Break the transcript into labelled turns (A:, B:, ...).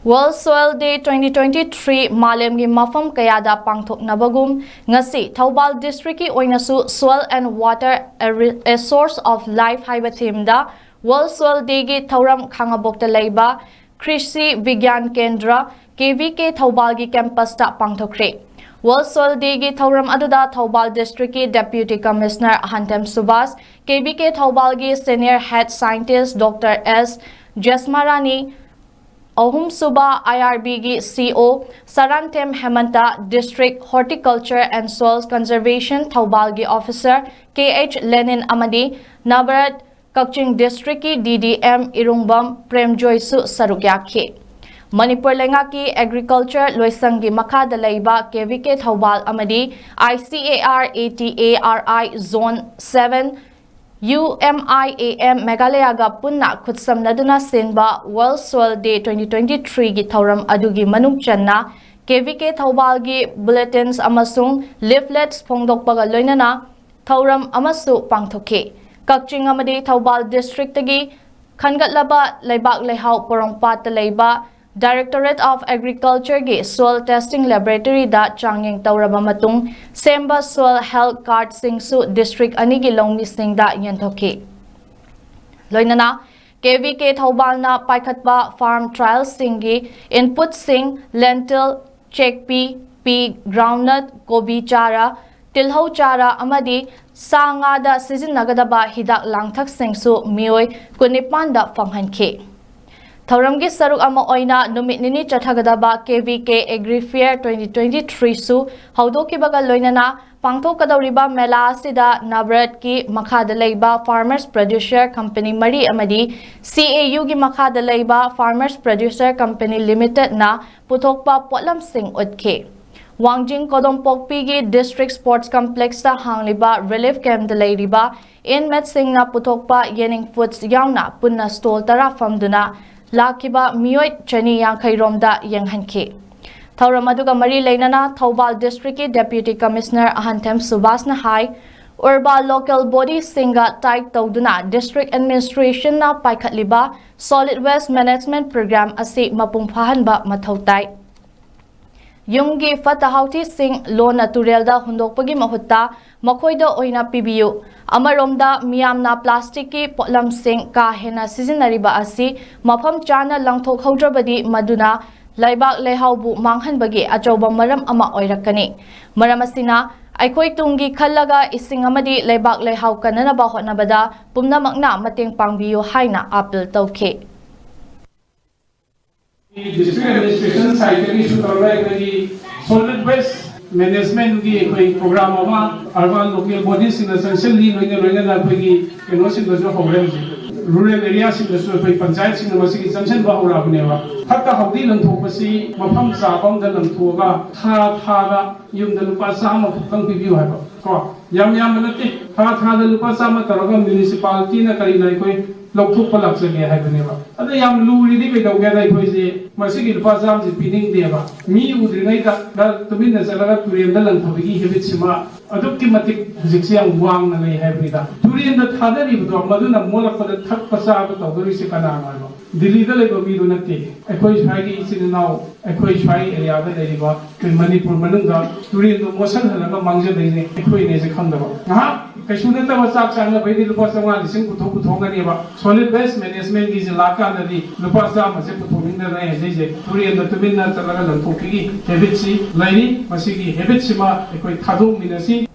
A: World Soil Day 2023 Malemgi Mafam Kayada Pangthokhre ngasi Thoubal District ki oinasu Soil and Water a Source of Life haiba theme da World Soil Day gi Thouram Khangabok ta Leiba KRISHI VIGYAN KENDRA KVK Thoubal gi campus ta Pangthokhre World Soil Day gi Thouram aduda Thoubal District ki Deputy Commissioner Hantem Subas KVK Thoubal gi Senior Head Scientist Dr. S. Jasmarani Ahum Suba IRB gi CO Sarantem Hemanta District Horticulture and Soils Conservation Thoubal gi Officer KH Lenin Amadi Nabarat Kakching District ki DDM Irungbam Premjoy Su Sarukyakhe Manipur lenga ki Agriculture Loisangi Makada Leiba KVK Thoubal Amadi ICAR ATARI Zone 7 UMIAM Meghalaya ga punna khutsam naduna sinba World Soil Day 2023 gi Thouram adugi manung channa KVK Thoubal gi bulletins amasung leaflets phongdokpaga loinana Thouram amasu Pangthokhre Kakching amadi Thoubal District gi khangatlaba leibak lehau porongpat leiba Directorate of Agriculture gi Soil Testing Laboratory da changyeng tauraba matung semba soil health card singsu district ani gi longmi sing da yanthokhe loinana KVK Thoubal na paikhatba farm trials singi input sing lentil chickpea pea groundnut gobi chara tilhau chara amadi sanga da sizinnagadaba hidak langthak singsu mioi kunipan da phanghankhe Thouram gi saruk ama oina numit nini chathagadaba KVK Agri Fair 2023 su haudokibaga loinana pangthokadawriba mela asida Nabrat ki makhada leiba Farmers Producer Company Mari amadi CAU gi makhada leiba Farmers Producer Company Limited na puthokpa potlam sing utkhe Wangjing Kodompokpi gi District Sports Complex ta hangliba Relief Camp da leiriba inmet sing na puthokpa yening foods yauna punna stall tara famduna Lakiba Miyoi Chani Yankai Romda Yanghanke. Thouram aduga mari leinana Thoubal District ki Deputy Commissioner Hantem Subas na hai urba local body singa tight tawduna District Administration na paikhatliba Solid Waste Management Program asi mapungphahan ba mathautai. Yumgi fatahauti sing lo natural da hundokpagi mahutta makhoida oina pibiyu amaromda miyamna plastic ki potlam sing ka hena sizinariba asi mafam chana langthok haudrabadi maduna laibak lehaubu manghanbagi achoba maram ama oirakani maram asina aikoi tungi khallaga ising amadi laibak lehau kanana ba hotnabada pumnamakna mateng pangbiyu haina appeal tawkhe
B: District Administration side ki issue karwai ki solid waste management ki koi program ama urban local bodies in essentially loina na koi keno sin da jo program rural areas in the koi panchayat sin ma si junction ba hora bne ba thakka hawdi lang thopasi mafam sa bam da lang thoga tha ga yum da lupa sama phang pi view ha ba ko yam manati tha da lupa sama taraga municipality na kari nai koi lokthuk palak se ge hai bne ba ada yam luri di kai dawga dai koi je masi gi lupa sam ji pining de ba mi udri ngai da tumin na salaga turien da lang thobigi hebit sima aduk ki matik hujik se yang wang na ngai hai brida turien da thadari bu madu na molak pa da thak pasa ba tawgari se kana ma Delhi da leba mi do nate ekoi shai gi isin now ekoi shai area da leba ke manipur manunga turien do mosan halaga mangje dei ne ekoi ne je kham da ba ha kaishu na ta ba sak sang na bai di lupa sanga lising puthok ga ne ba solid waste management gi je laka na di lupa sa ma se puthomin da ne je je turien da tumin na ta la lan thokki gi habit si laini masi gi habit si ma ekoi thadung minasi